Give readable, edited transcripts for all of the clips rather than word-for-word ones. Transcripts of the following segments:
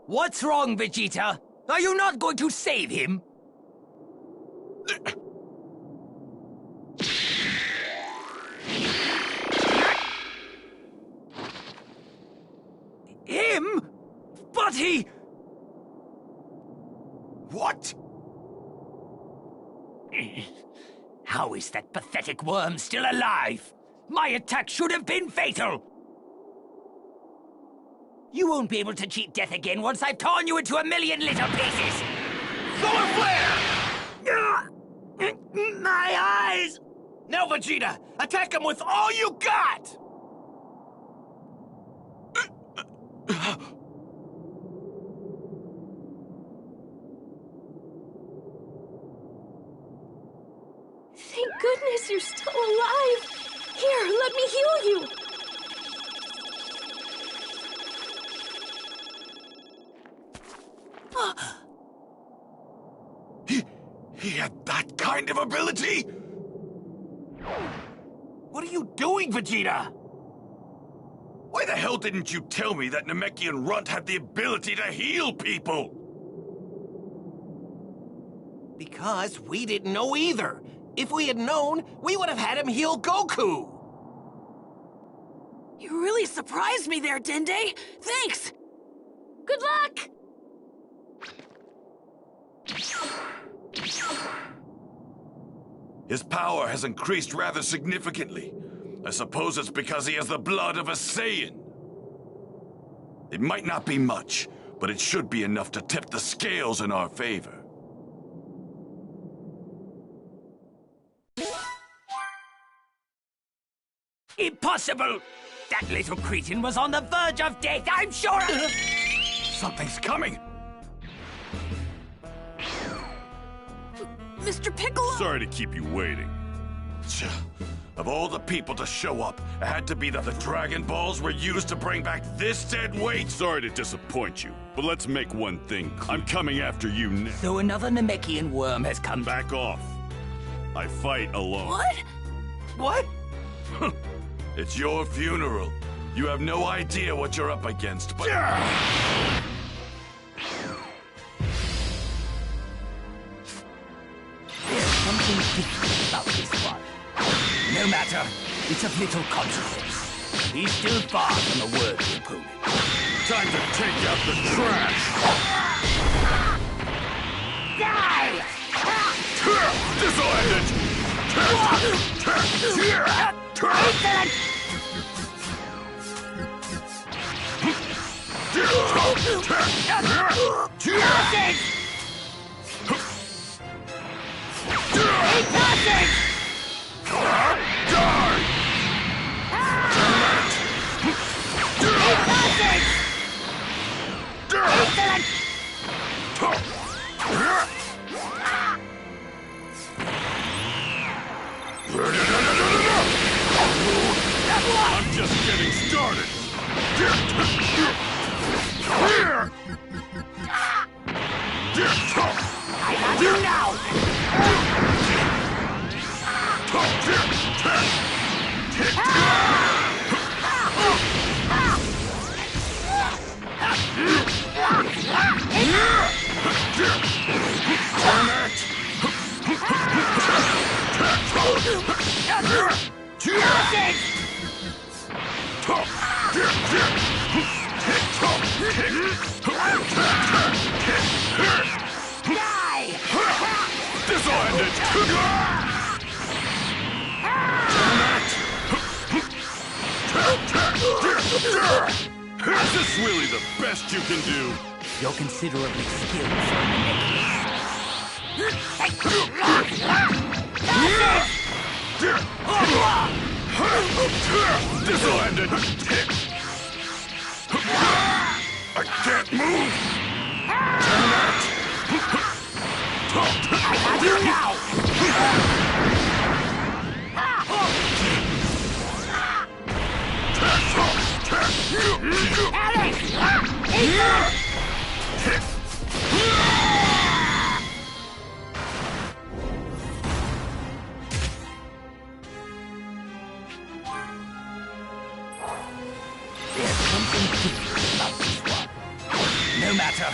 What's wrong, Vegeta? Are you not going to save him? Him? But he... What? How is that pathetic worm still alive? My attack should have been fatal! You won't be able to cheat death again once I've torn you into a million little pieces! Solar flare! My eyes! Now, Vegeta, attack him with all you got! Thank goodness you're still alive! Here, let me heal you! He had that kind of ability? What are you doing, Vegeta? Why the hell didn't you tell me that Namekian Runt had the ability to heal people? Because we didn't know either. If we had known, we would have had him heal Goku! You really surprised me there, Dende! Thanks! Good luck! His power has increased rather significantly. I suppose it's because he has the blood of a Saiyan. It might not be much, but it should be enough to tip the scales in our favor. Impossible! That little cretin was on the verge of death, I'm sure! Something's coming! Mr. Piccolo! Sorry to keep you waiting. Of all the people to show up, it had to be that the Dragon Balls were used to bring back this dead weight? Sorry to disappoint you, but let's make one thing clear. I'm coming after you next. So another Namekian worm has come... Back off. I fight alone. What? What? It's your funeral. You have no idea what you're up against, but... There's something different about this one. No matter, it's of little consequence. He's still far from a worthy opponent. Time to take out the trash! Die! Disoriented! Excellent! Passage! Passage! I'm just getting started. I have you now! Disoriented! Is this really the best you can do? You're considerably skilled for a Disoriented! I can't move! I have you now! There's something different about this one. No matter,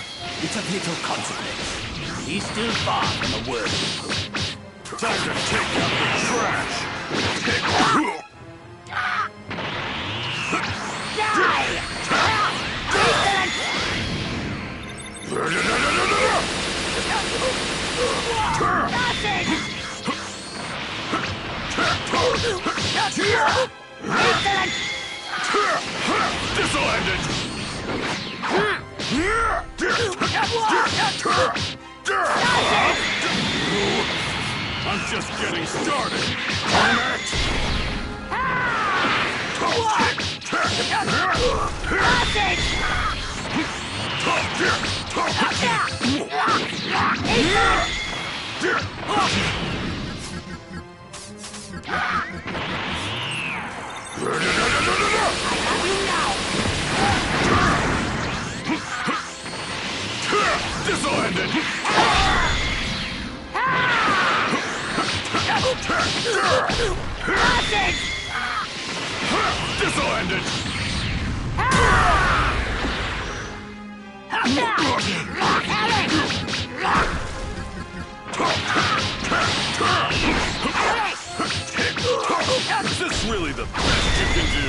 little consequence. He's still far from a worthy opponent. Time to take out the trash! This'll end it! I'm just getting started! Damn it! This'll end it! This'll end it! Is this really the best you can do?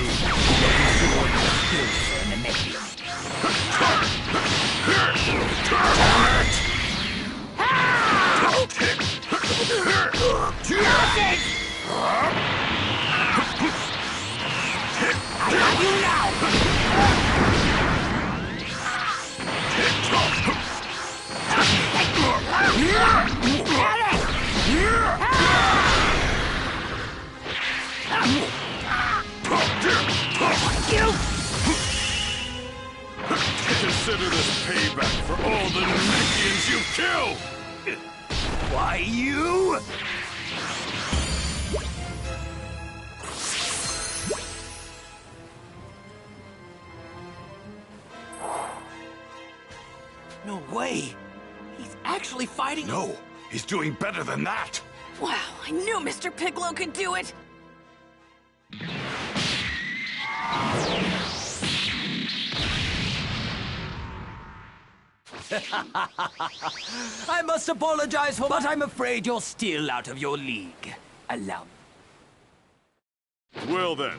Consider this payback for all the minions you killed! Why, you? No way! He's actually fighting... No, he's doing better than that! Wow, I knew Mr. Piccolo could do it! I must apologize for but I'm afraid you're still out of your league. Allow me. Well then,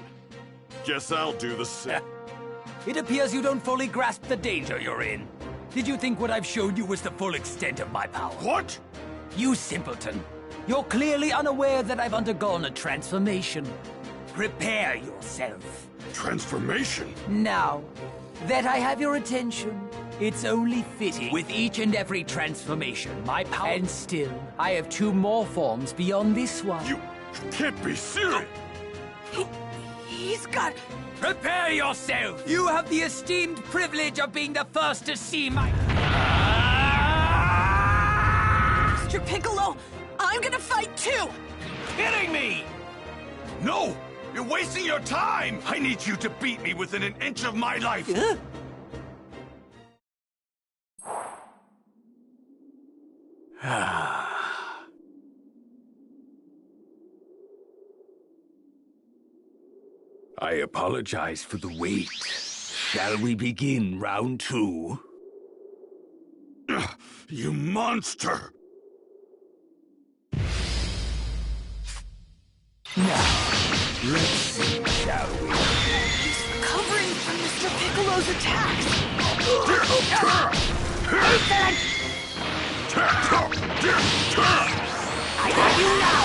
guess I'll do the same. It appears you don't fully grasp the danger you're in. Did you think what I've shown you was the full extent of my power? What? You simpleton. You're clearly unaware that I've undergone a transformation. Prepare yourself. Transformation? Now that I have your attention, it's only fitting. With each and every transformation, my power... And still, I have 2 more forms beyond this one. You can't be serious! He's got... Prepare yourself! You have the esteemed privilege of being the first to see my... Mr. Piccolo, I'm gonna fight too! Kidding me! No! You're wasting your time! I need you to beat me within an inch of my life! I apologize for the wait. Shall we begin round 2? You monster! Now, let's see, shall we? He's recovering from Mr. Piccolo's attacks! I have you now!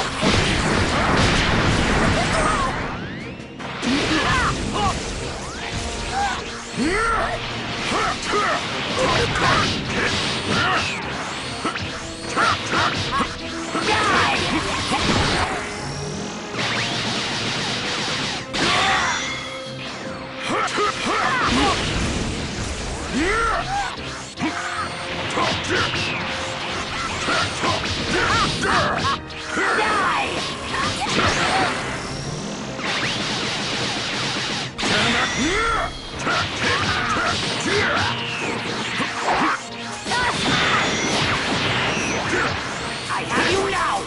I have you now!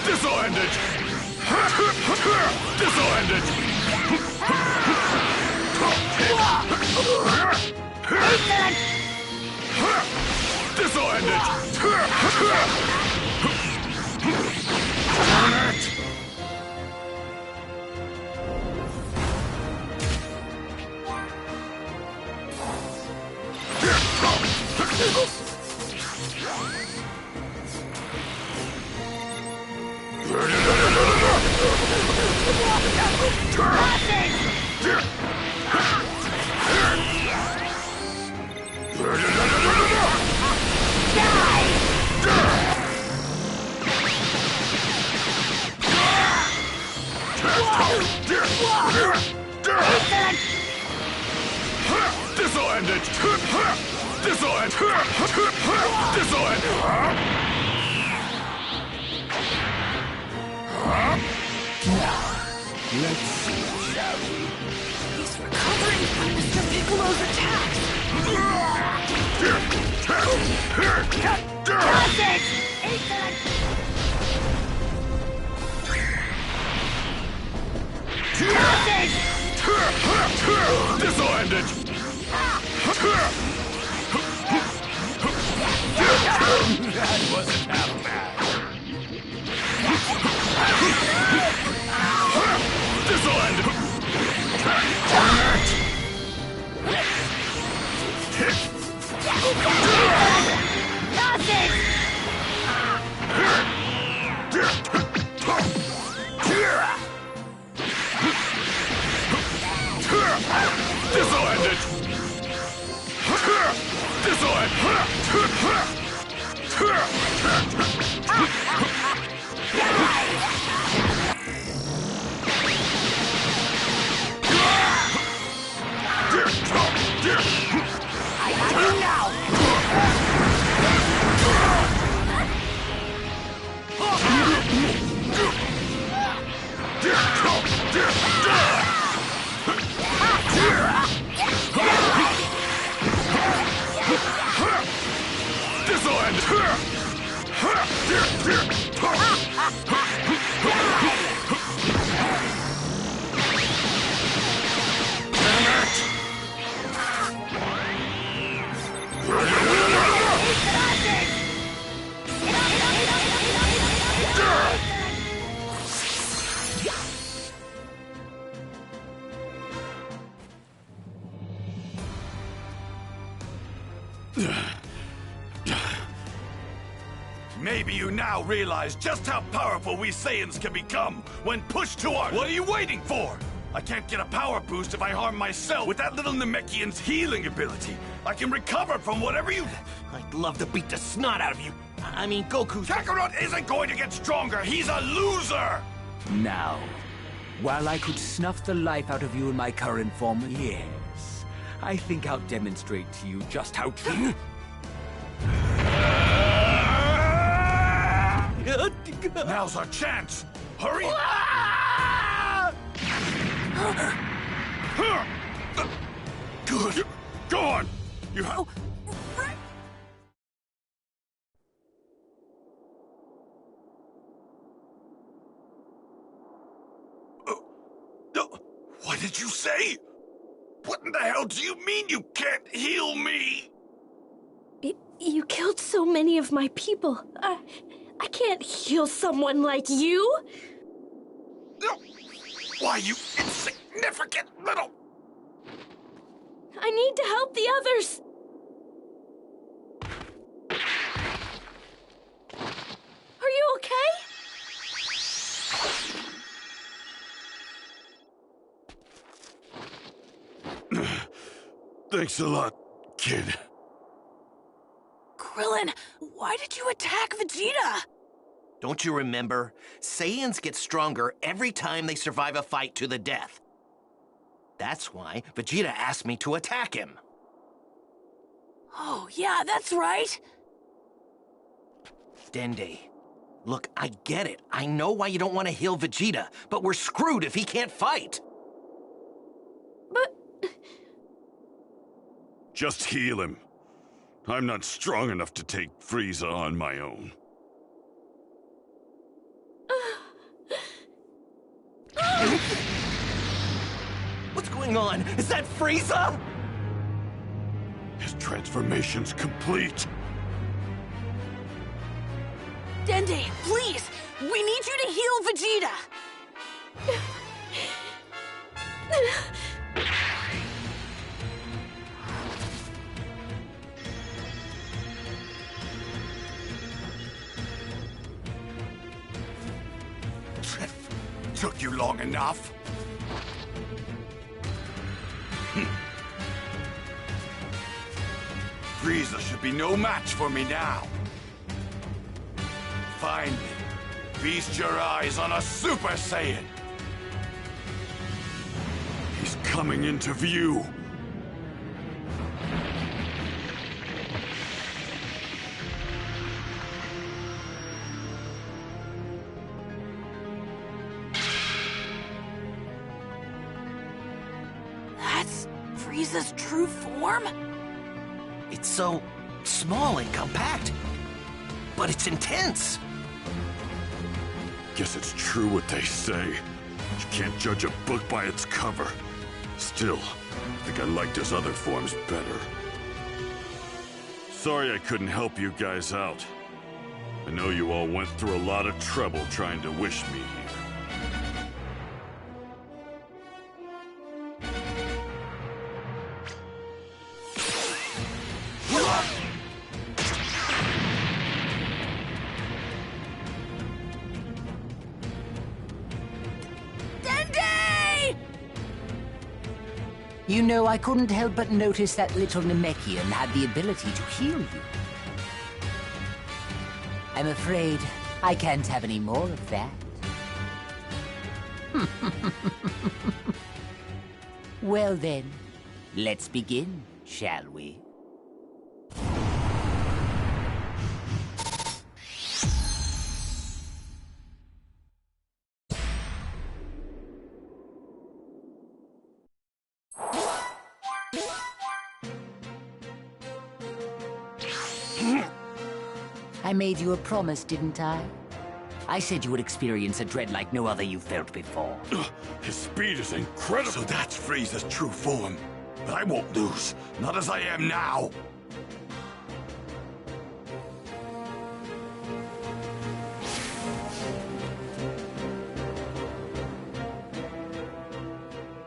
This'll end it! This'll end it! This'll end it! This'll end it! This'll end! This'll end! Let's see, shall we? He's recovering from Mr. Piccolo's attacks. This'll end it! That wasn't half bad. This'll end it! This'll end it! This'll end! This'll end! Maybe you now realize just how powerful we Saiyans can become when pushed to our... What are you waiting for? I can't get a power boost if I harm myself. With that little Namekian's healing ability, I can recover from whatever you... I'd love to beat the snot out of you. I mean, Goku's... Kakarot isn't going to get stronger. He's a loser. Now, while I could snuff the life out of you in my current form, yes, I think I'll demonstrate to you just how true... Now's our chance. Hurry! Good. Go on. You have... What did you say? What in the hell do you mean you can't heal me? You killed so many of my people. I can't heal someone like you. Why, you insignificant little... I need to help the others. Are you okay? Thanks a lot, kid. Krillin, why did you attack Vegeta? Don't you remember? Saiyans get stronger every time they survive a fight to the death. That's why Vegeta asked me to attack him. Oh, yeah, that's right. Dende, look, I get it. I know why you don't want to heal Vegeta, but we're screwed if he can't fight. But... Just heal him. I'm not strong enough to take Frieza on my own. What's going on? Is that Frieza? His transformation's complete. Dende, please! We need you to heal Vegeta! Took you long enough. Frieza should be no match for me now. Finally, feast your eyes on a Super Saiyan. He's coming into view. That's Frieza's true form? It's so small and compact, but it's intense. Guess it's true what they say. You can't judge a book by its cover. Still, I think I liked his other forms better. Sorry I couldn't help you guys out. I know you all went through a lot of trouble trying to wish me here. You know, I couldn't help but notice that little Namekian had the ability to heal you. I'm afraid I can't have any more of that. Well then, let's begin, shall we? I made you a promise, didn't I? I said you would experience a dread like no other you've felt before. His speed is incredible. So that's Frieza's true form. But I won't lose. Not as I am now.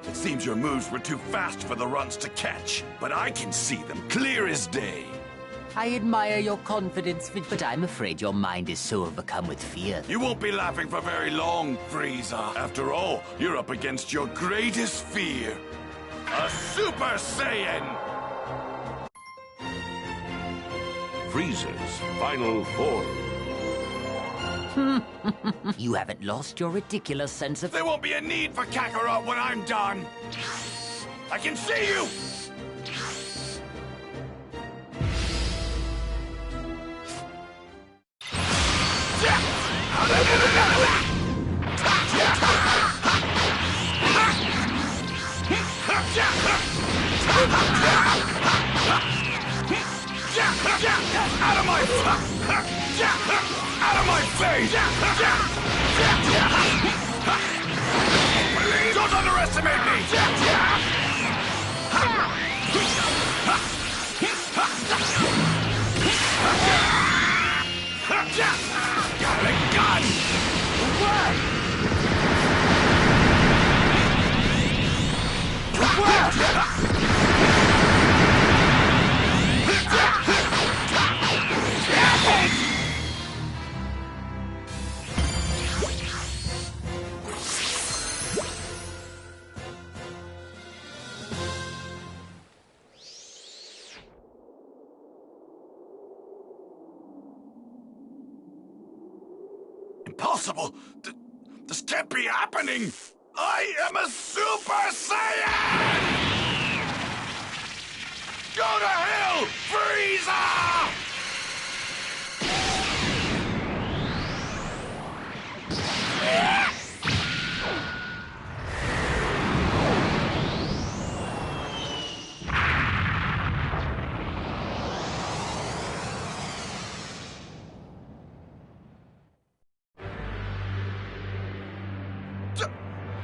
It seems your moves were too fast for the runs to catch. But I can see them clear as day. I admire your confidence, but I'm afraid your mind is so overcome with fear. You won't be laughing for very long, Frieza. After all, you're up against your greatest fear. A Super Saiyan! Frieza's final form. You haven't lost your ridiculous sense of... There won't be a need for Kakarot when I'm done. I can see you! Out of my face! Don't underestimate me! Got a gun! Impossible! This can't be happening! I am a Super Saiyan! Go to hell, Frieza!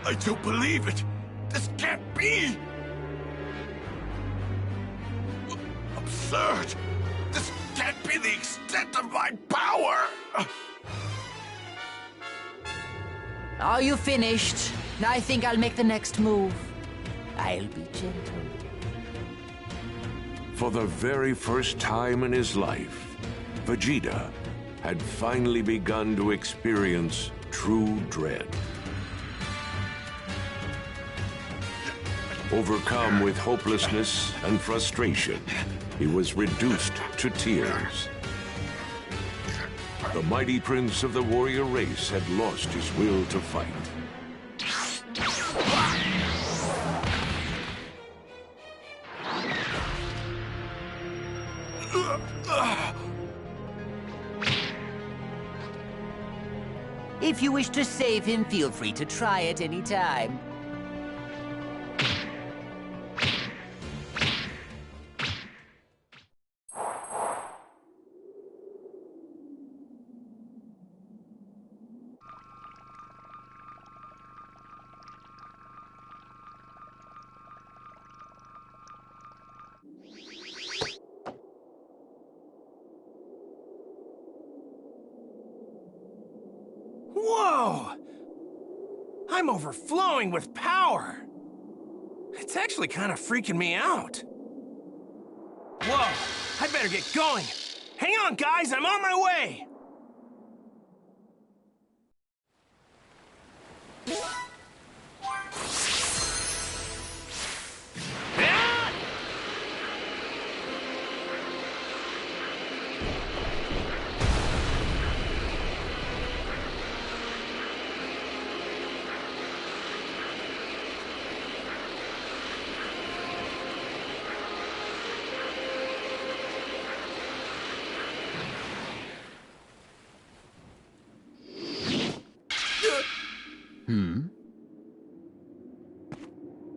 I don't believe it! This can't be! Absurd! This can't be the extent of my power! Are you finished? I think I'll make the next move. I'll be gentle. For the very first time in his life, Vegeta had finally begun to experience true dread. Overcome with hopelessness and frustration, he was reduced to tears. The mighty prince of the warrior race had lost his will to fight. If you wish to save him, feel free to try at any time. Whoa! I'm overflowing with power! It's actually kind of freaking me out. Whoa! I better get going! Hang on, guys! I'm on my way!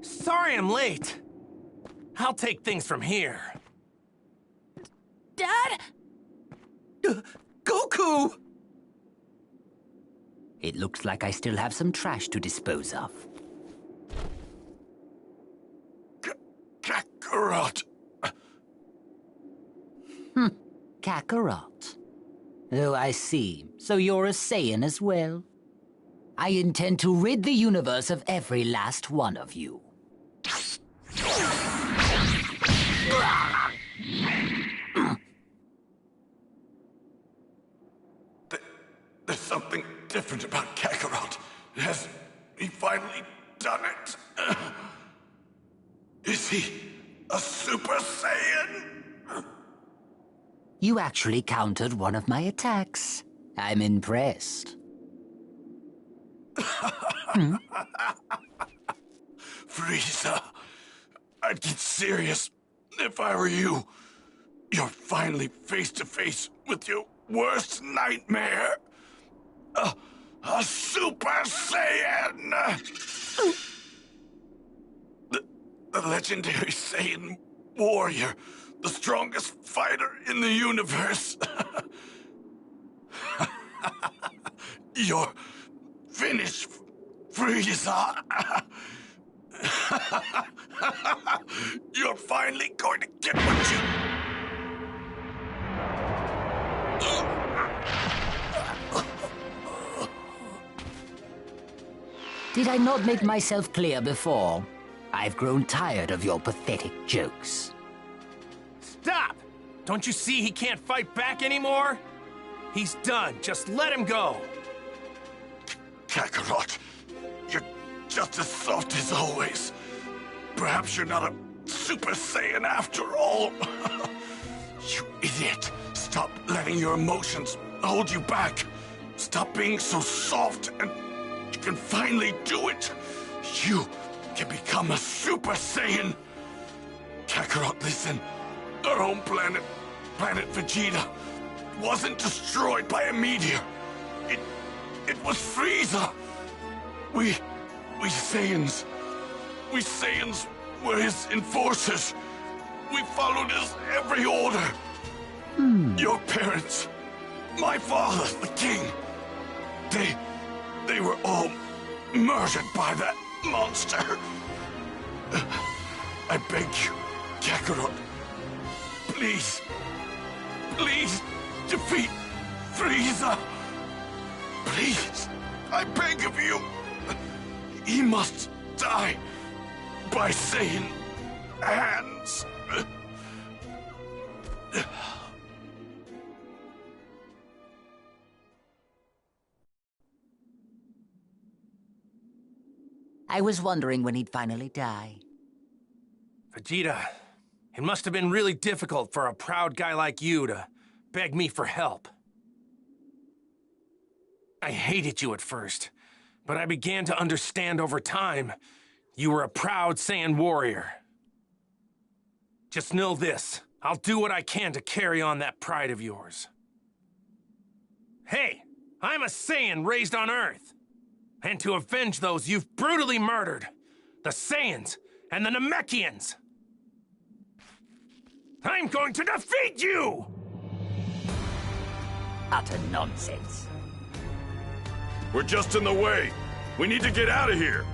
Sorry I'm late. I'll take things from here. Dad? Goku! It looks like I still have some trash to dispose of. Kakarot! Kakarot. Oh, I see. So you're a Saiyan as well. I intend to rid the universe of every last one of you. There's something different about Kakarot. Has he finally done it? Is he a Super Saiyan? You actually countered one of my attacks. I'm impressed. Frieza, I'd get serious if I were you. You're finally face to face with your worst nightmare. A Super Saiyan! The legendary Saiyan warrior, the strongest fighter in the universe. You're finished, Frieza. You're finally going to get what you... Did I not make myself clear before? I've grown tired of your pathetic jokes. Stop! Don't you see he can't fight back anymore? He's done. Just let him go. Kakarot, you're just as soft as always. Perhaps you're not a Super Saiyan after all. You idiot. Stop letting your emotions hold you back. Stop being so soft and you can finally do it. You can become a Super Saiyan. Kakarot, listen. Our home planet, Planet Vegeta, wasn't destroyed by a meteor. It was Frieza. We Saiyans were his enforcers. We followed his every order. Your parents, my father, the king, they were all murdered by that monster. I beg you, Kakarot, please, please defeat Frieza. Please, I beg of you. He must die by Saiyan hands. I was wondering when he'd finally die. Vegeta, it must have been really difficult for a proud guy like you to beg me for help. I hated you at first, but I began to understand over time you were a proud Saiyan warrior. Just know this, I'll do what I can to carry on that pride of yours. Hey, I'm a Saiyan raised on Earth, and to avenge those you've brutally murdered, the Saiyans and the Namekians. I'm going to defeat you! Utter nonsense. We're just in the way. We need to get out of here.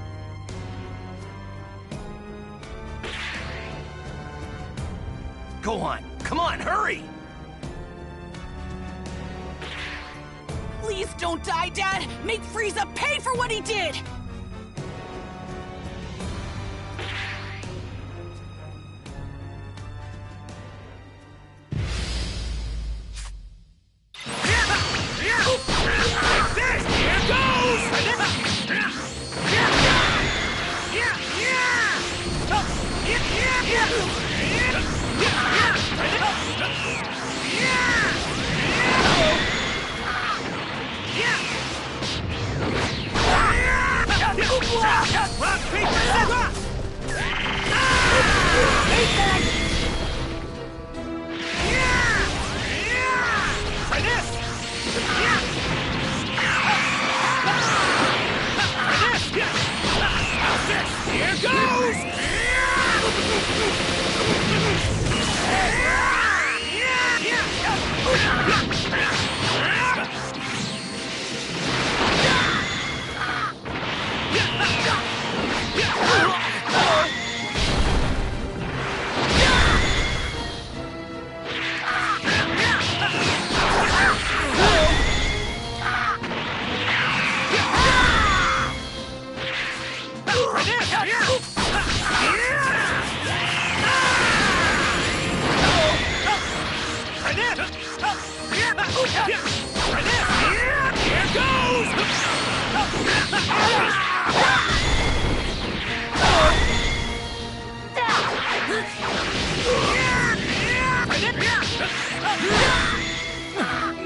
Go on, come on, hurry! Please don't die, Dad! Make Frieza pay for what he did!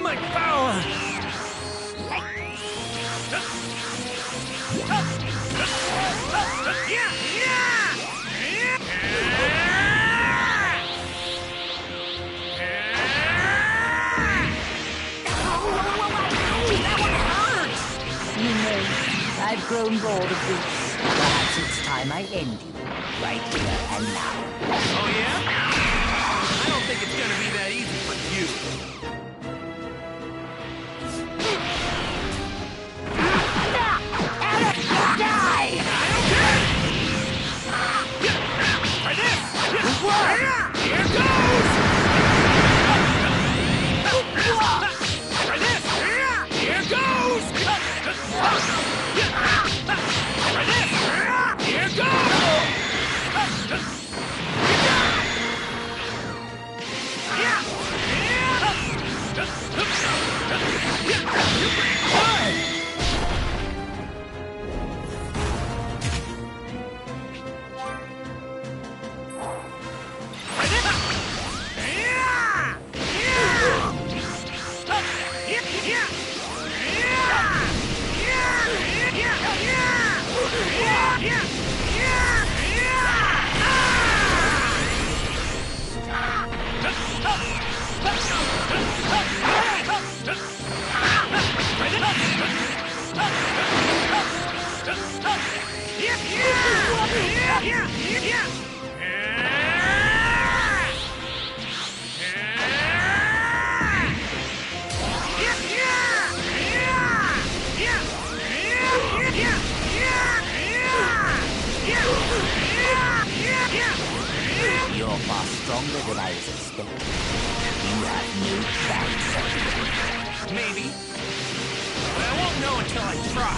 My power! I've grown bored of this. Perhaps it's time I end you, right here and now. Oh, yeah? I don't think it's gonna be that easy for you. Die! Try this! Here goes! Try this! Here goes! Try this! Here goes! harder than I was expecting. You have no chance. Maybe. But I won't know until I try.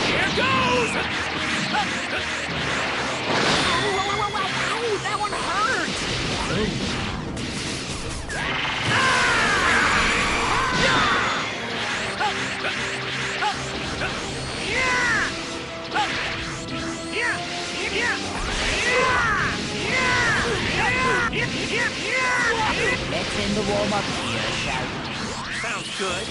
Here goes! That one hurt! Let's end the warm-up here, shall we? Sounds good.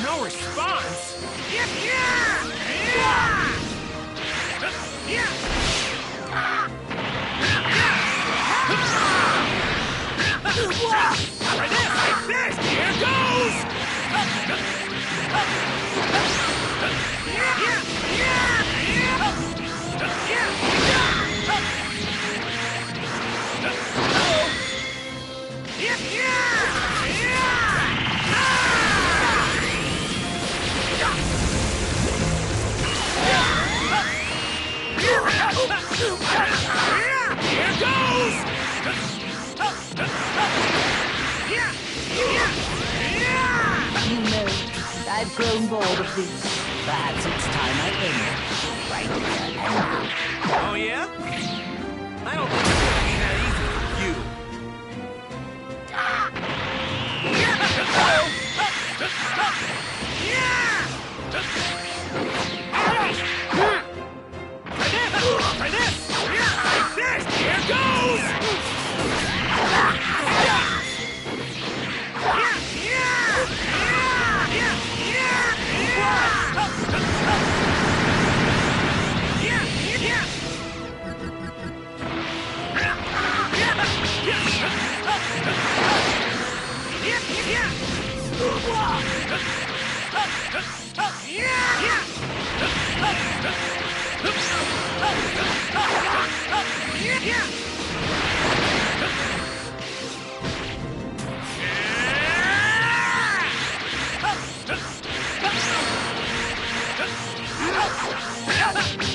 No response? Like this! Here goes! Here goes! You know, I've grown bored of this. Perhaps it's time I end it. Right here and now. Oh, yeah? I don't think it's gonna be that easy for you. Try this! Like this! Here goes!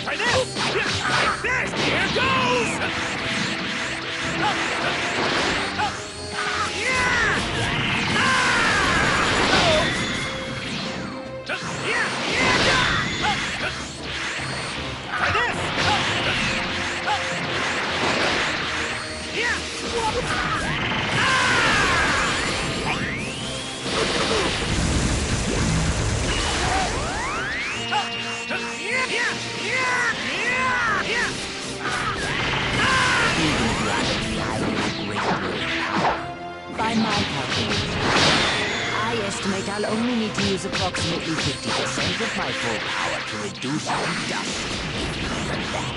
Try this! Like this! Here goes! Try this! By my calculation, I estimate I'll only need to use approximately 50% of my full power to reduce you to dust. Even that.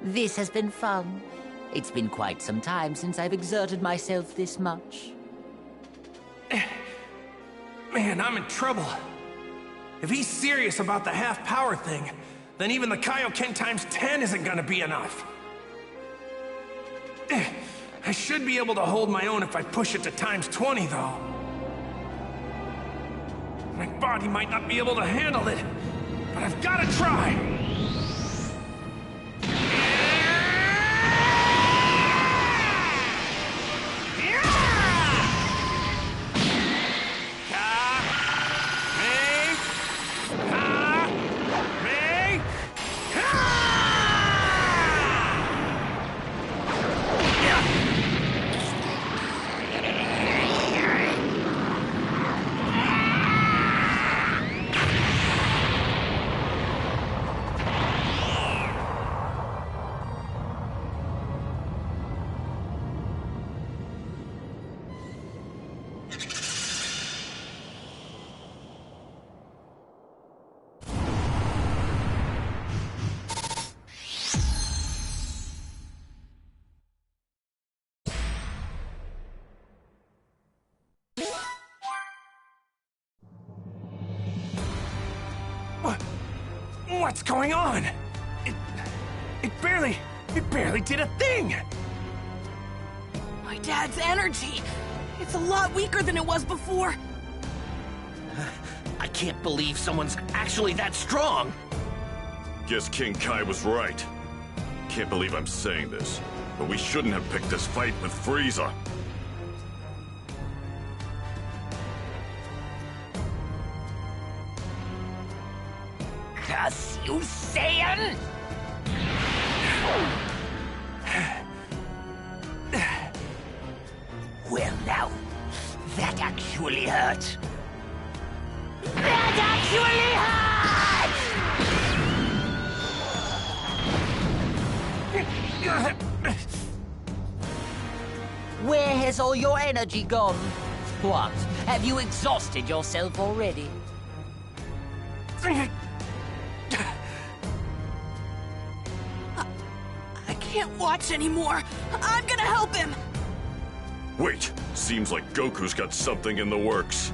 This has been fun. It's been quite some time since I've exerted myself this much. Man, I'm in trouble. If he's serious about the half-power thing, then even the Kaioken times 10 isn't gonna be enough. I should be able to hold my own if I push it to ×20, though. My body might not be able to handle it, but I've got to try! What's going on? It barely did a thing! My dad's energy! It's a lot weaker than it was before. I can't believe someone's actually that strong. Guess King Kai was right. Can't believe I'm saying this, but we shouldn't have picked this fight with Frieza. 小Saiyan! Well now, that actually hurt. That actually hurt! Where has all your energy gone? What? Have you exhausted yourself already? I can't watch anymore. I'm gonna help him. Wait, seems like Goku's got something in the works.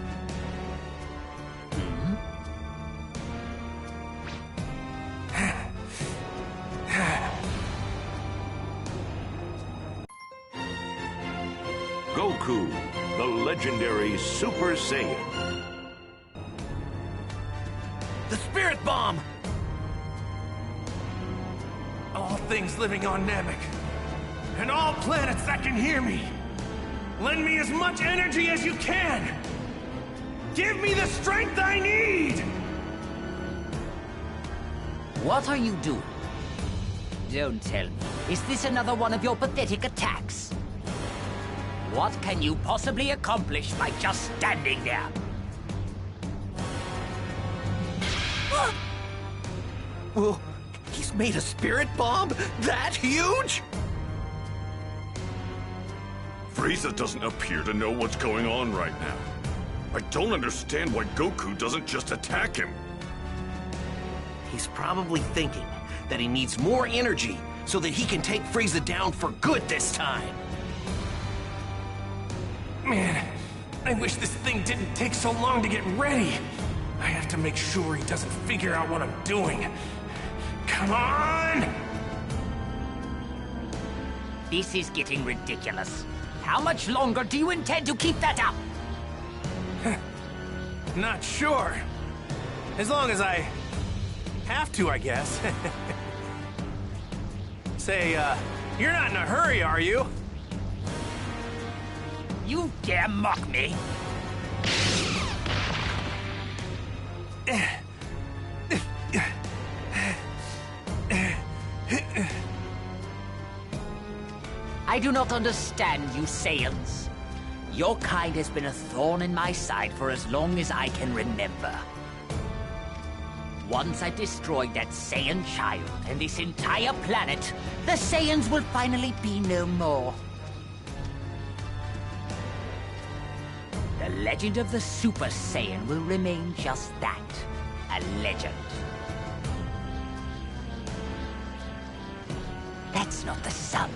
Goku, the legendary Super Saiyan. The Spirit Bomb! All things living on Namek, and all planets that can hear me, lend me as much energy as you can! Give me the strength I need! What are you doing? Don't tell me. Is this another one of your pathetic attacks? What can you possibly accomplish by just standing there? Well, he's made a Spirit Bomb that huge? Frieza doesn't appear to know what's going on right now. I don't understand why Goku doesn't just attack him. He's probably thinking that he needs more energy so that he can take Frieza down for good this time. Man, I wish this thing didn't take so long to get ready. I have to make sure he doesn't figure out what I'm doing. Come on! This is getting ridiculous. How much longer do you intend to keep that up? Not sure. As long as I have to, I guess. Say, you're not in a hurry, are you? You dare mock me? I do not understand you Saiyans. Your kind has been a thorn in my side for as long as I can remember. Once I destroy that Saiyan child and this entire planet, the Saiyans will finally be no more. The legend of the Super Saiyan will remain just that, a legend. That's not the sun.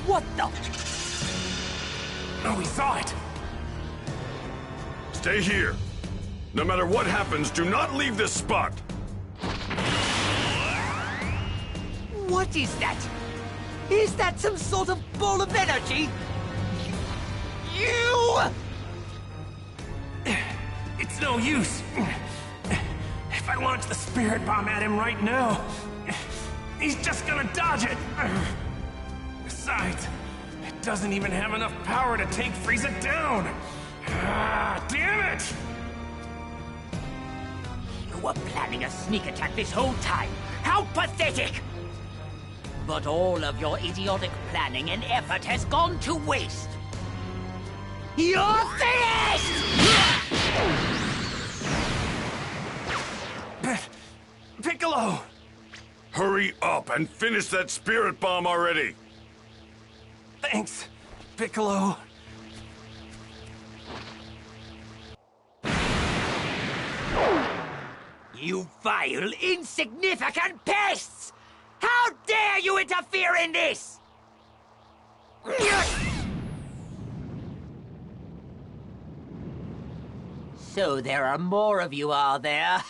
What the? Oh, we saw it! Stay here. No matter what happens, do not leave this spot. What is that? Is that some sort of ball of energy? You! It's no use. If I launch the spirit bomb at him right now, he's just gonna dodge it. Besides, it doesn't even have enough power to take Frieza down. Ah, damn it! You were planning a sneak attack this whole time. How pathetic! But all of your idiotic planning and effort has gone to waste. You're finished! Piccolo! Hurry up and finish that spirit bomb already! Thanks, Piccolo. You vile, insignificant pests! How dare you interfere in this! So there are more of you, are there?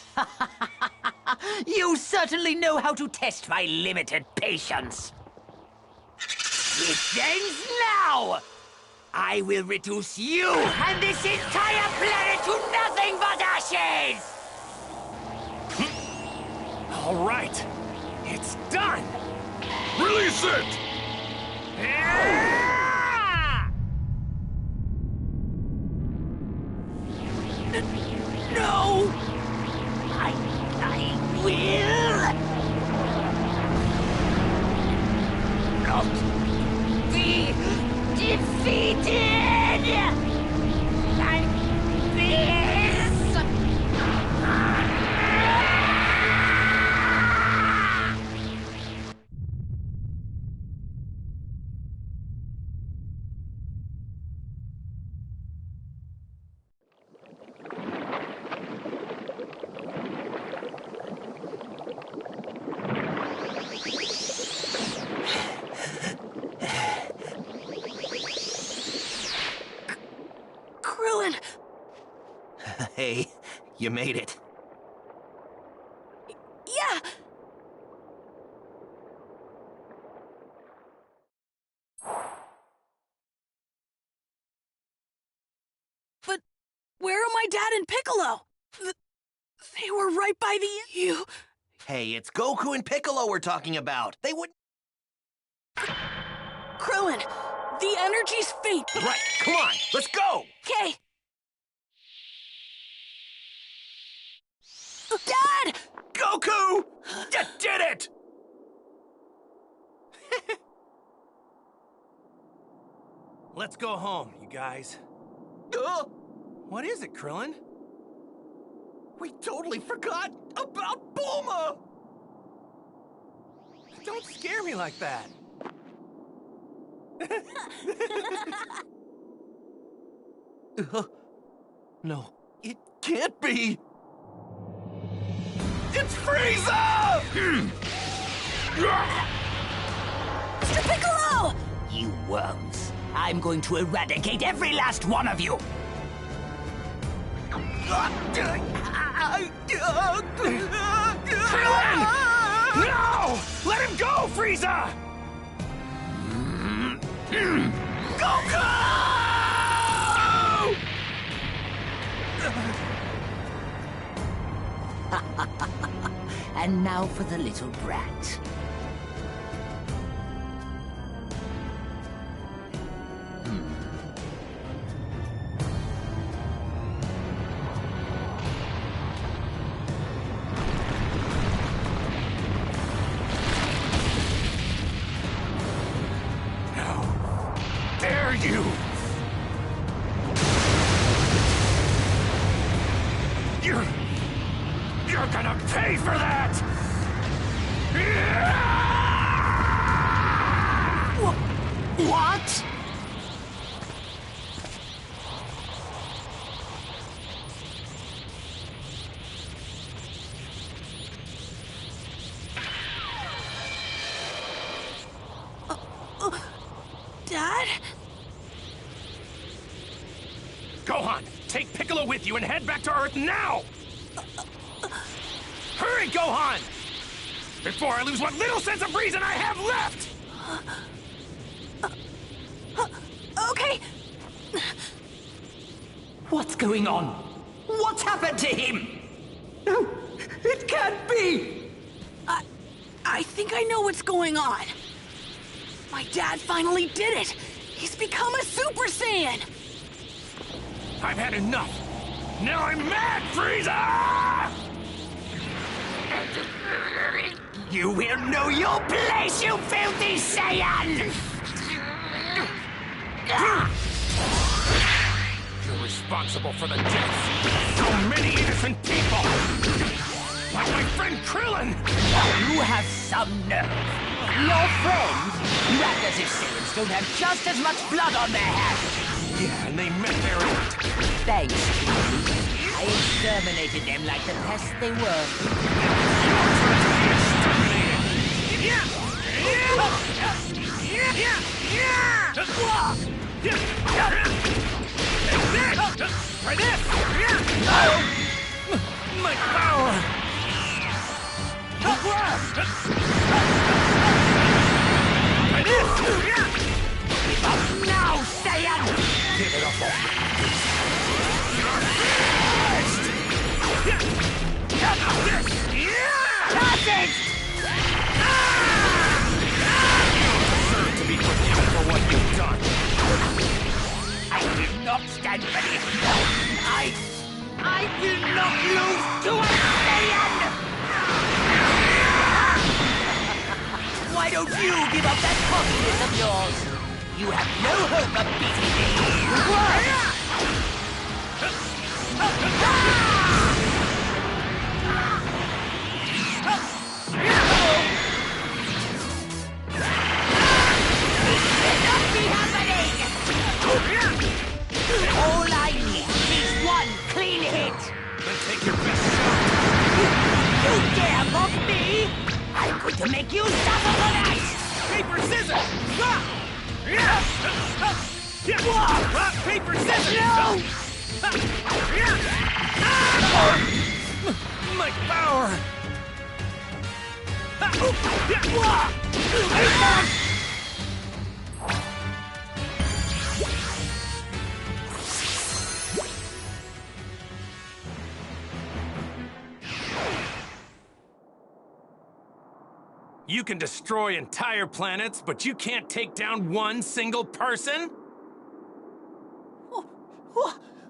You certainly know how to test my limited patience. It ends now! I will reduce you and this entire planet to nothing but ashes! All right, it's done. Release it! No! I will not be defeated like this! Hey, you made it. Yeah! But where are my dad and Piccolo? They were right by the... You... Hey, it's Goku and Piccolo we're talking about. They would... Krillin, the energy's fate. Right, come on, let's go! Okay. Dad! Goku! You did it! Let's go home, you guys. What is it, Krillin? We totally forgot about Bulma! Don't scare me like that. No, it can't be! It's Frieza! Mr. Piccolo! You worms. I'm going to eradicate every last one of you! Krillin! No! Let him go, Frieza! Goku! And now for the little brat. Dare you! You're gonna pay for that! What? Dad? Gohan, take Piccolo with you and head back to Earth now! Hurry, Gohan! Before I lose what little sense of reason I have left! Okay. What's going on? What's happened to him? No, it can't be! I think I know what's going on. My dad finally did it. He's become a Super Saiyan. I've had enough. Now I'm mad, Frieza! You will know your place, you filthy Saiyan! You're responsible for the deaths of so many innocent people! Like my friend Krillin! You have some nerve. Your friend? You act as if Saiyans don't have just as much blood on their hands. Yeah, and they met their end. Thanks, Chief. I exterminated them like the pests they were. Your turn to be exterminated! Try this! My power! Try this! Give up now, Saiyan! Give it up all. Passage! Deserve to be forgiven for what you've done. I will not stand for this. I will not lose to a Saiyan! Why don't you give up that cockiness of yours? You have no hope of beating me. This cannot be happening! All I need is one clean hit! Then take your best shot. You dare mock me? I'm going to make you suffer for that! Paper, scissors! Paper, scissors! No! My power! You can destroy entire planets, but you can't take down one single person?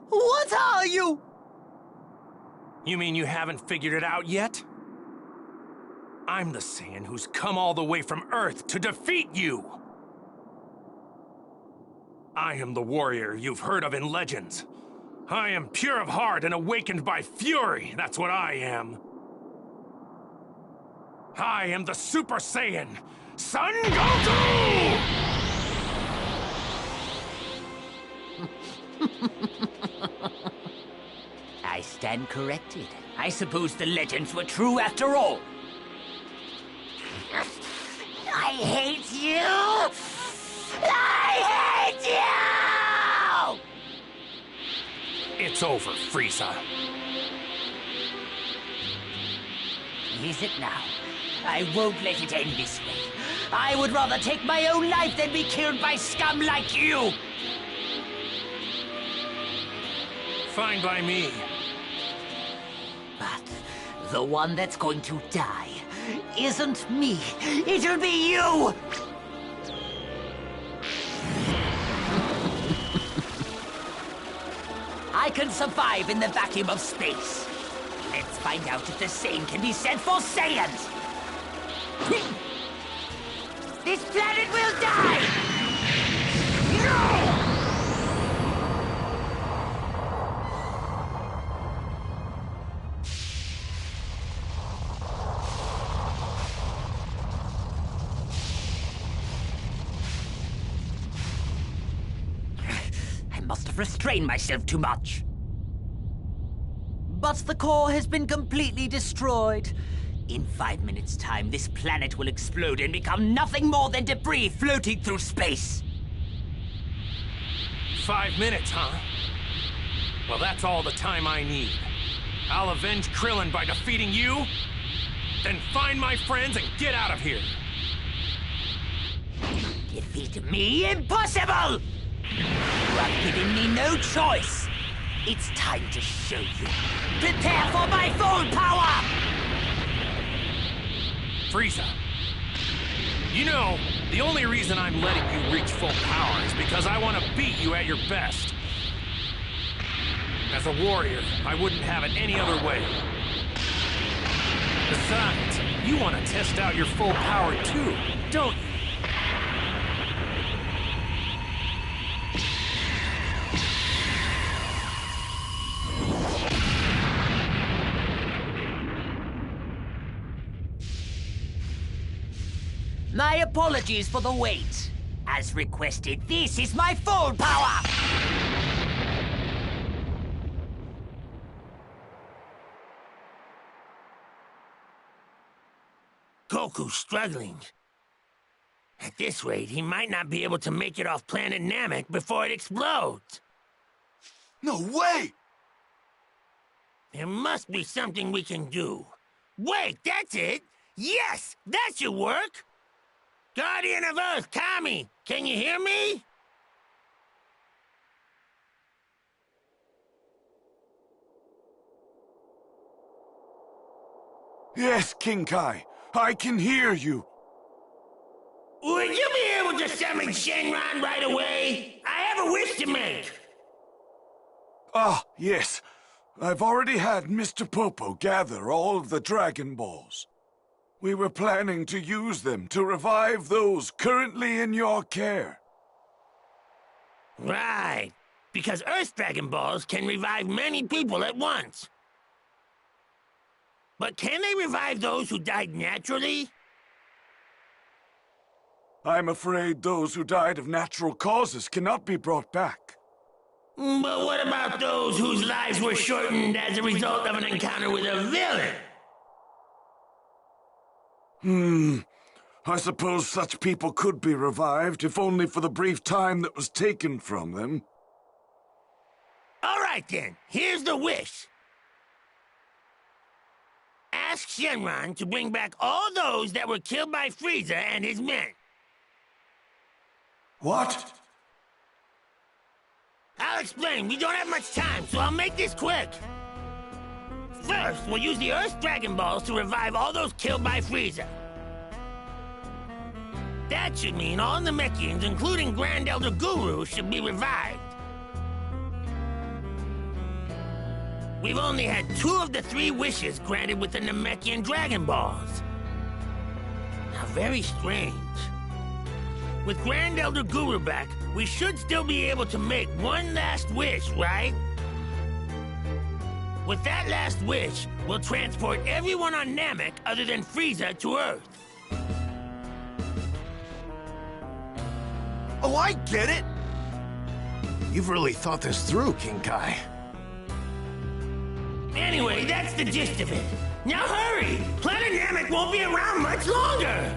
What are you? You mean you haven't figured it out yet? I'm the Saiyan who's come all the way from Earth to defeat you! I am the warrior you've heard of in legends. I am pure of heart and awakened by fury, that's what I am. I am the Super Saiyan, Son Goku! I stand corrected. I suppose the legends were true after all. I hate you! I hate you! It's over, Frieza. Is it now? I won't let it end this way. I would rather take my own life than be killed by scum like you! Fine by me. But the one that's going to die isn't me. It'll be you! I can survive in the vacuum of space. Let's find out if the same can be said for Saiyans! This planet will die! No! I must have restrained myself too much. But the core has been completely destroyed. In 5 minutes' time, this planet will explode and become nothing more than debris floating through space. 5 minutes, huh? Well, that's all the time I need. I'll avenge Krillin by defeating you, then find my friends and get out of here. Defeat me? Impossible! You have given me no choice. It's time to show you. Prepare for my full power! Frieza. You know, the only reason I'm letting you reach full power is because I want to beat you at your best. As a warrior, I wouldn't have it any other way. Besides, you want to test out your full power too, don't you? My apologies for the wait. As requested, this is my full power! Goku's struggling. At this rate, he might not be able to make it off planet Namek before it explodes. No way! There must be something we can do. Wait, that's it! Yes, that should work! Guardian of Earth, Kami, can you hear me? Yes, King Kai. I can hear you. Would you be able to summon Shenron right away? I have a wish to make. Ah, yes. I've already had Mr. Popo gather all of the Dragon Balls. We were planning to use them to revive those currently in your care. Right. Because Earth Dragon Balls can revive many people at once. But can they revive those who died naturally? I'm afraid those who died of natural causes cannot be brought back. But what about those whose lives were shortened as a result of an encounter with a villain? I suppose such people could be revived, if only for the brief time that was taken from them. All right then, here's the wish. Ask Shenron to bring back all those that were killed by Frieza and his men. What? I'll explain. We don't have much time, so I'll make this quick. First, we'll use the Earth Dragon Balls to revive all those killed by Frieza. That should mean all Namekians, including Grand Elder Guru, should be revived. We've only had 2 of the 3 wishes granted with the Namekian Dragon Balls. How very strange. With Grand Elder Guru back, we should still be able to make one last wish, right? With that last wish, we'll transport everyone on Namek other than Frieza to Earth. Oh, I get it! You've really thought this through, King Kai. Anyway, that's the gist of it. Now hurry! Planet Namek won't be around much longer!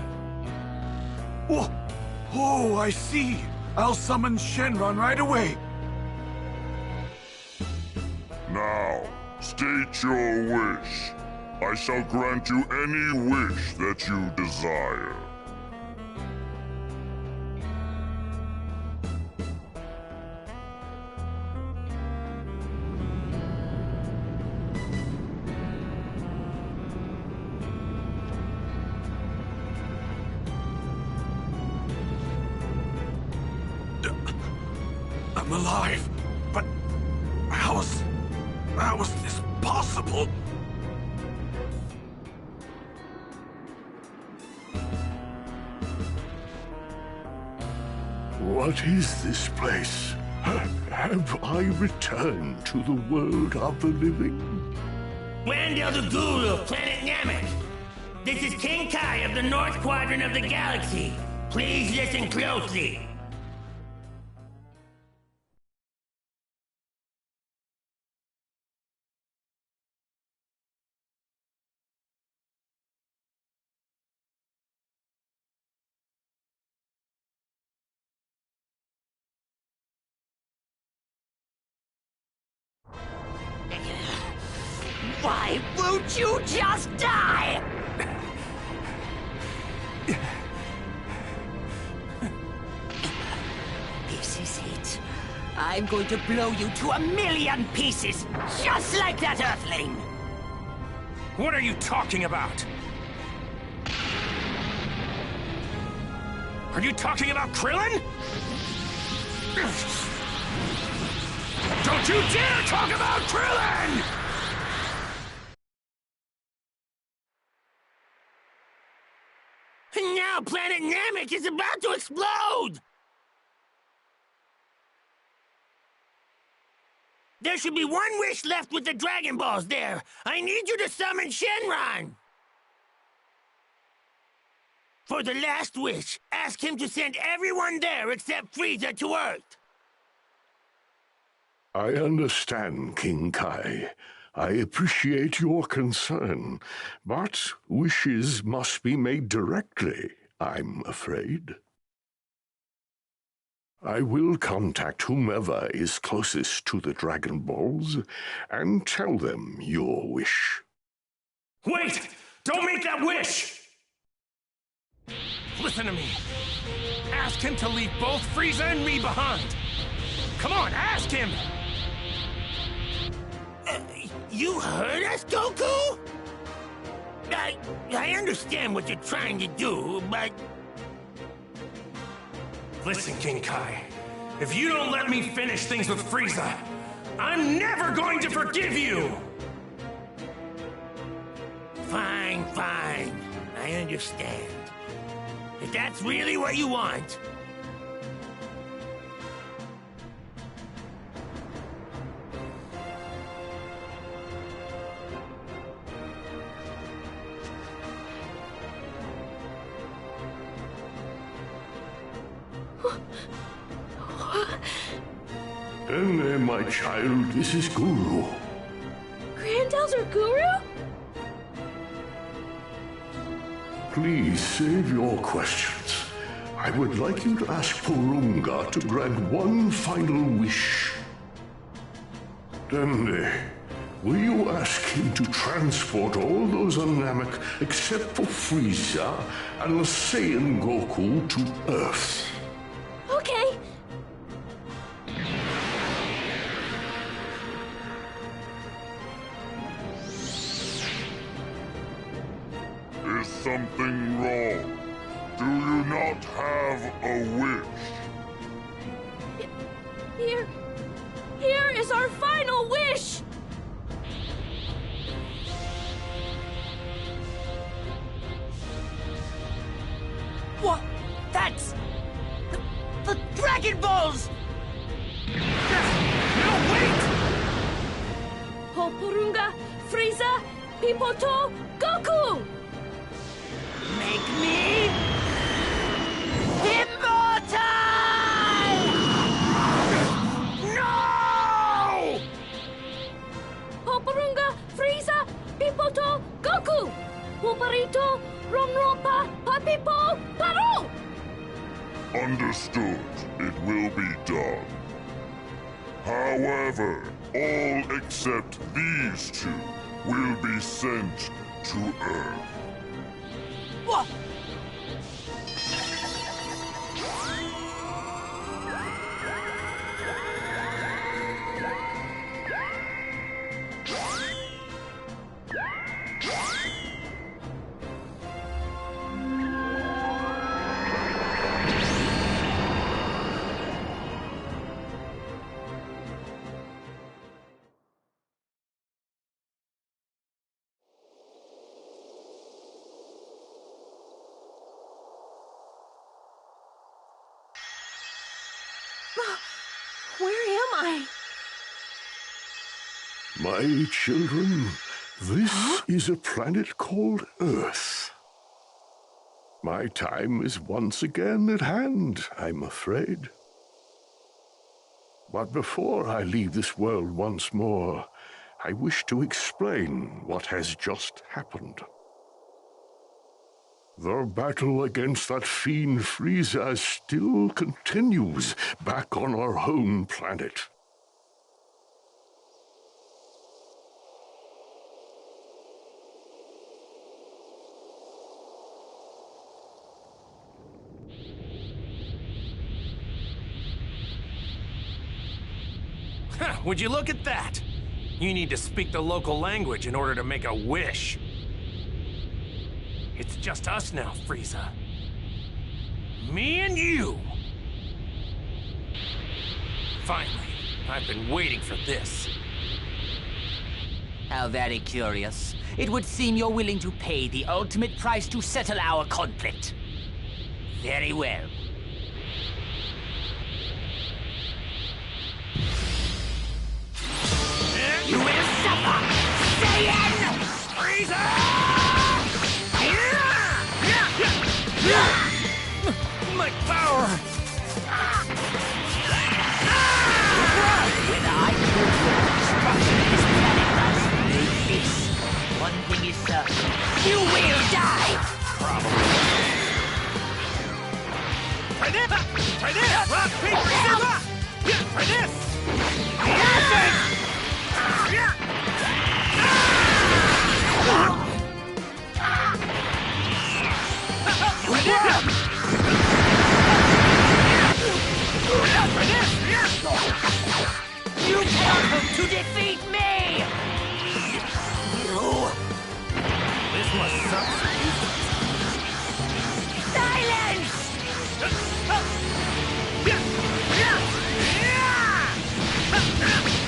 Oh, I see. I'll summon Shenron right away. Now, state your wish. I shall grant you any wish that you desire. I'm alive, but how is this possible? What is this place? Have I returned to the world of the living? Grand Elder Guru of Planet Namek. This is King Kai of the North Quadrant of the galaxy. Please listen closely. Why won't you just die? I'm going to blow you to 1,000,000 pieces, just like that Earthling! What are you talking about? Are you talking about Krillin? Don't you dare talk about Krillin! And now planet Namek is about to explode! There should be one wish left with the Dragon Balls there. I need you to summon Shenron! For the last wish, ask him to send everyone there except Frieza to Earth. I understand, King Kai. I appreciate your concern, but wishes must be made directly, I'm afraid. I will contact whomever is closest to the Dragon Balls and tell them your wish. Wait! Don't make that wish! Listen to me. Ask him to leave both Frieza and me behind. Come on, ask him! You heard us, Goku? I understand what you're trying to do, but... Listen, King Kai. If you don't let me finish things with Frieza, I'm never going to forgive you! Fine, fine. I understand. If that's really what you want... Enne, my child, this is Guru. Grand Elder Guru? Please save your questions. I would like you to ask Porunga to grant one final wish. Dende, will you ask him to transport all those on Namek except for Frieza and the Saiyan Goku to Earth? Okay. Is something wrong? Do you not have a wish? Here is our final wish! What? That's... the Dragon Balls! No, wait! Porunga, Frieza, Pipoto, Goku! Make me... immortal! No! Porunga, Frieza, Pipoto, Goku! Puparito, Romropa, Papipo, Paro! Understood. It will be done. However, all except these two will be sent to Earth. What? Where am I? My children, this is a planet called Earth. My time is once again at hand, I'm afraid. But before I leave this world once more, I wish to explain what has just happened. The battle against that fiend Frieza still continues back on our home planet. Would you look at that? You need to speak the local language in order to make a wish. It's just us now, Frieza. Me and you. Finally, I've been waiting for this. How very curious. It would seem you're willing to pay the ultimate price to settle our conflict. Very well. You will suffer! Saiyan! Frieza! My power! Whether I could or destruction of this planet does, know this. One thing is certain. You will die! Probably. Try this! Try this! Rock, paper, scissors! Try this! Nothing! You cannot hope to defeat me! This must suck for you. Silence!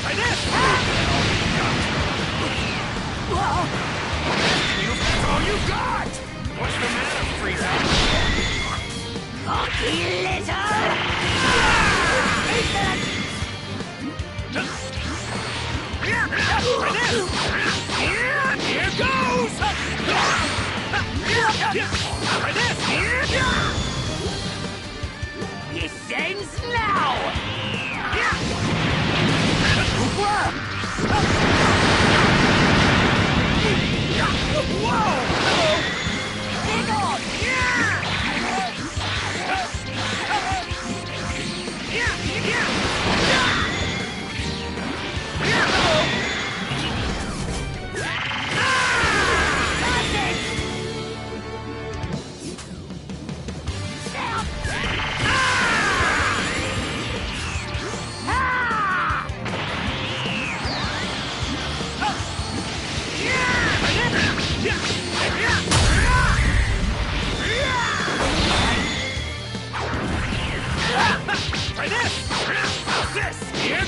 Try this! That's all you got! What's the matter, Frieza? Cocky little! Here goes! Try this! It ends now! Whoa! Hang on! Try this! This! Here!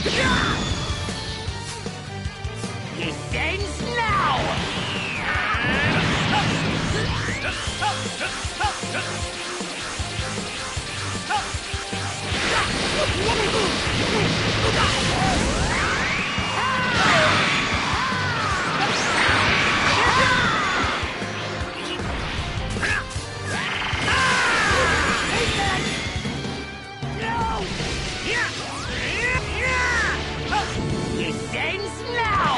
It ends now! It ends now!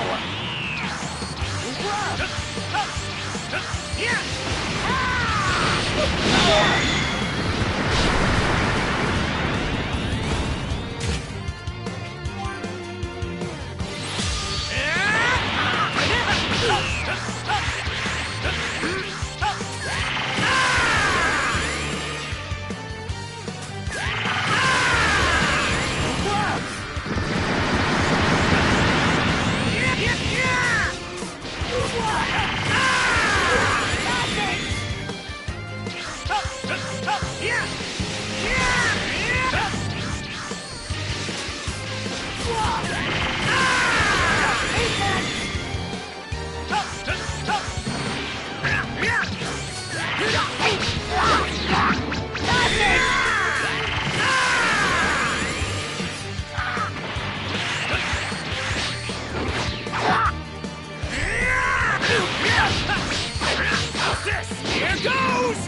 Here goes!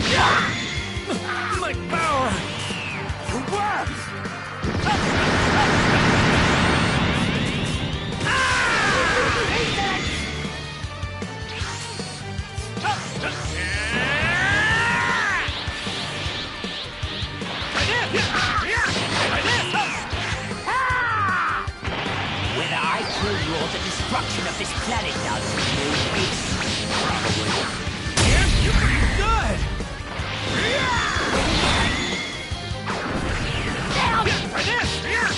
My power! Whether I kill you or the destruction of this planet does, know this. Probably. You're pretty good! Try this! Here!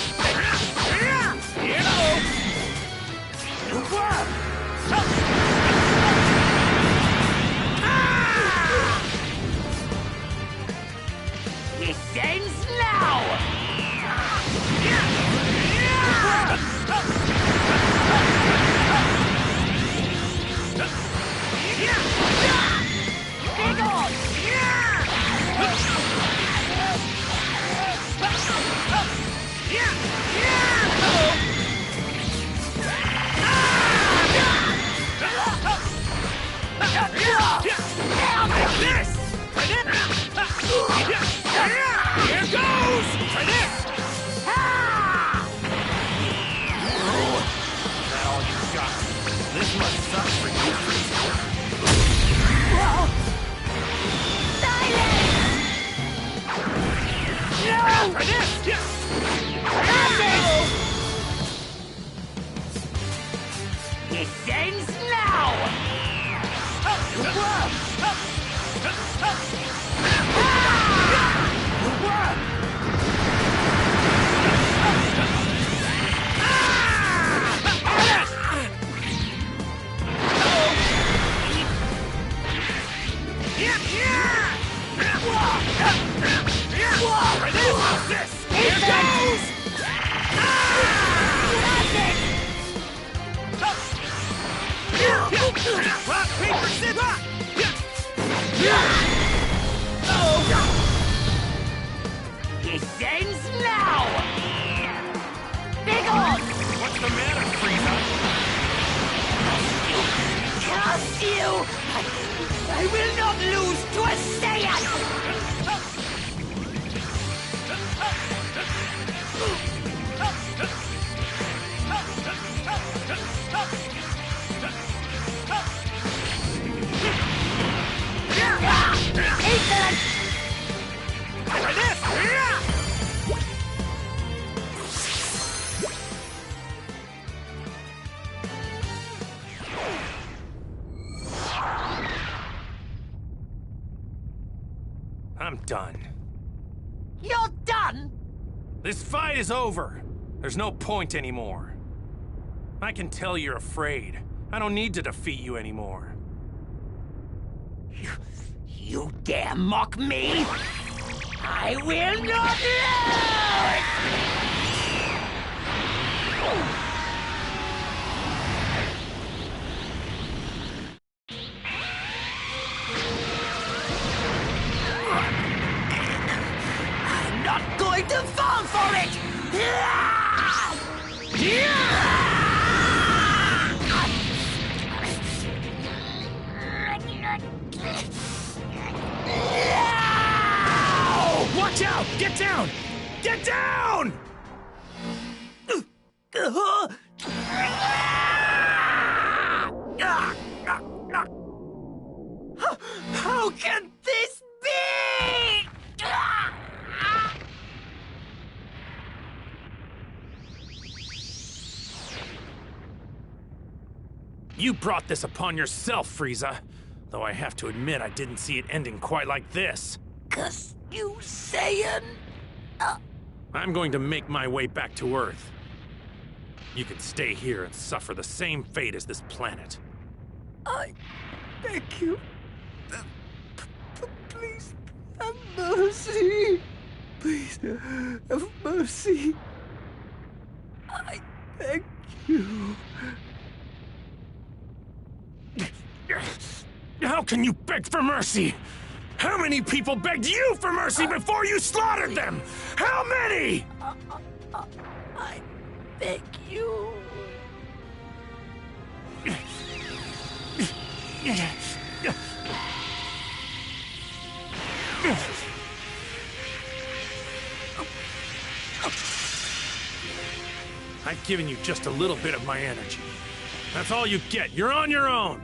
It ends now! Big on! This! Here goes! For this! Is that all you got? This must suck for you, Frieza. Silence! For this! It ends now! Here goes! Rock, paper, scissors! It ends now! Big on! What's the matter, Frieza? Curse you! I will not lose to a Saiyan! Excellent! For this! I'm done. You're done? This fight is over. There's no point anymore. I can tell you're afraid. I don't need to defeat you anymore. You dare mock me? I will not lose! I'm not going to fall for it! Watch out! Get down! Get down! How can this be? You brought this upon yourself, Frieza. Though I have to admit I didn't see it ending quite like this. 'Cause you Saiyan... I'm going to make my way back to Earth. You can stay here and suffer the same fate as this planet. I beg you. Please have mercy. Please have mercy. I beg you. How can you beg for mercy? How many people begged you for mercy before you slaughtered them? How many? I beg you. I've given you just a little bit of my energy. That's all you get. You're on your own.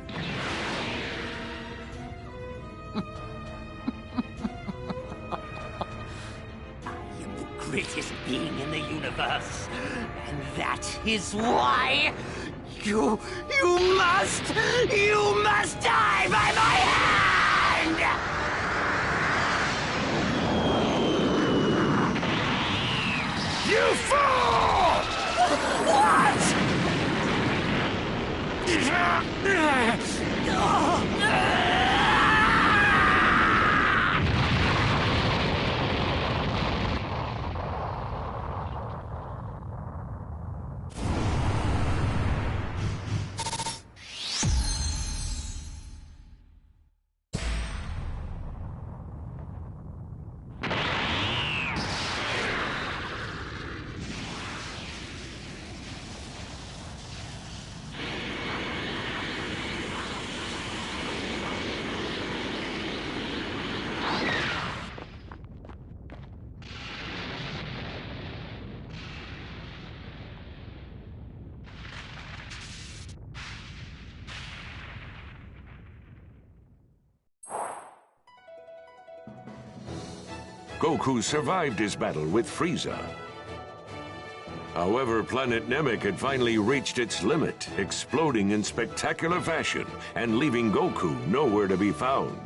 Greatest being in the universe. And that is why you must die by my hand! You fool! What? Goku survived his battle with Frieza. However, planet Namek had finally reached its limit, exploding in spectacular fashion and leaving Goku nowhere to be found.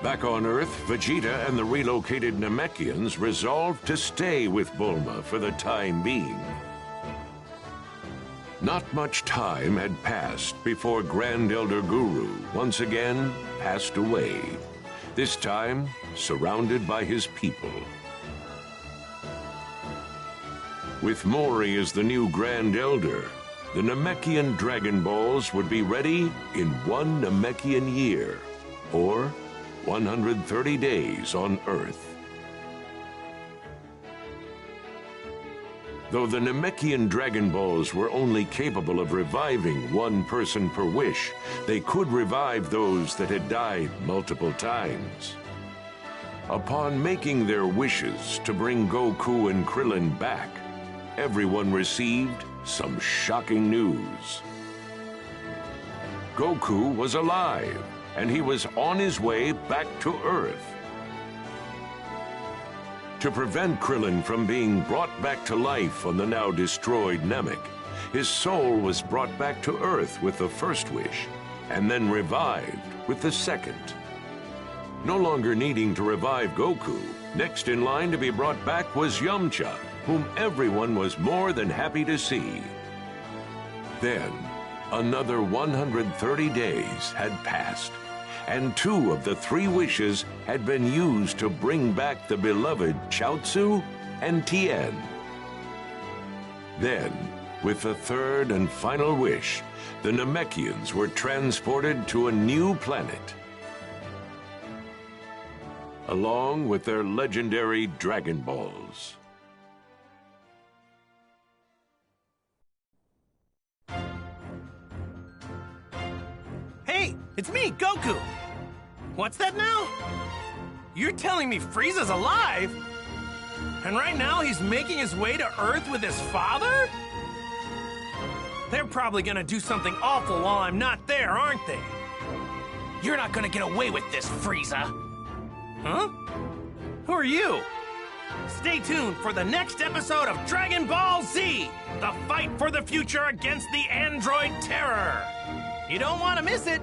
Back on Earth, Vegeta and the relocated Namekians resolved to stay with Bulma for the time being. Not much time had passed before Grand Elder Guru once again passed away, this time surrounded by his people. With Mori as the new Grand Elder, the Namekian Dragon Balls would be ready in 1 Namekian year, or 130 days on Earth. Though the Namekian Dragon Balls were only capable of reviving 1 person per wish, they could revive those that had died multiple times. Upon making their wishes to bring Goku and Krillin back, everyone received some shocking news. Goku was alive, and he was on his way back to Earth. To prevent Krillin from being brought back to life on the now destroyed Namek, his soul was brought back to Earth with the first wish, and then revived with the second. No longer needing to revive Goku, next in line to be brought back was Yamcha, whom everyone was more than happy to see. Then, another 130 days had passed, and 2 of the 3 wishes had been used to bring back the beloved Chaozu and Tien. Then, with the 3rd and final wish, the Namekians were transported to a new planet, along with their legendary Dragon Balls. Hey, it's me, Goku! What's that now? You're telling me Frieza's alive? And right now he's making his way to Earth with his father? They're probably gonna do something awful while I'm not there, aren't they? You're not gonna get away with this, Frieza! Huh? Who are you? Stay tuned for the next episode of Dragon Ball Z! The fight for the future against the android terror! You don't want to miss it!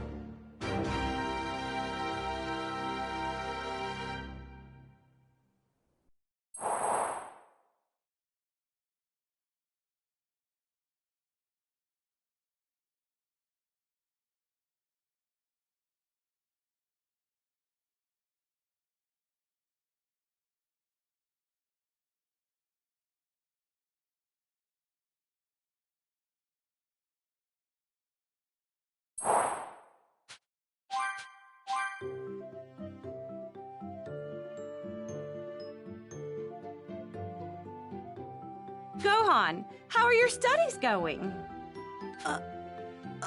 Gohan, how are your studies going?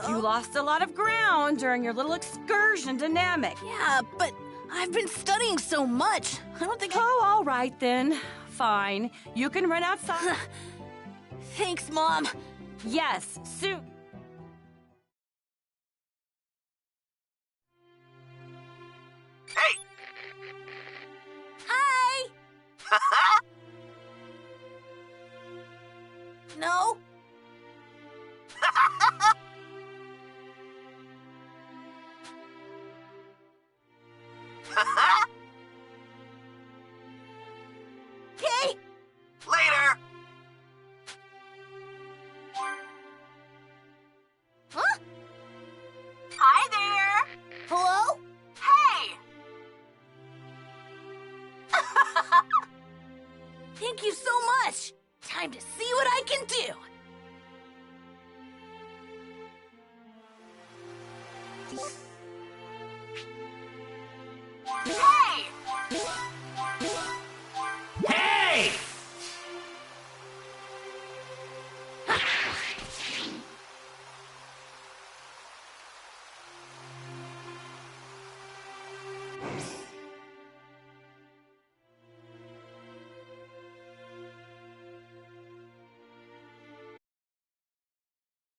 You lost a lot of ground during your little excursion to Namek. Yeah, but I've been studying so much. I don't think Oh, all right then. Fine. You can run outside. Thanks, Mom. Yes, soon. Hey! Hi! No? Okay. Later! Huh? Hi there! Hello? Hey! Thank you so much! Time to see what I can do!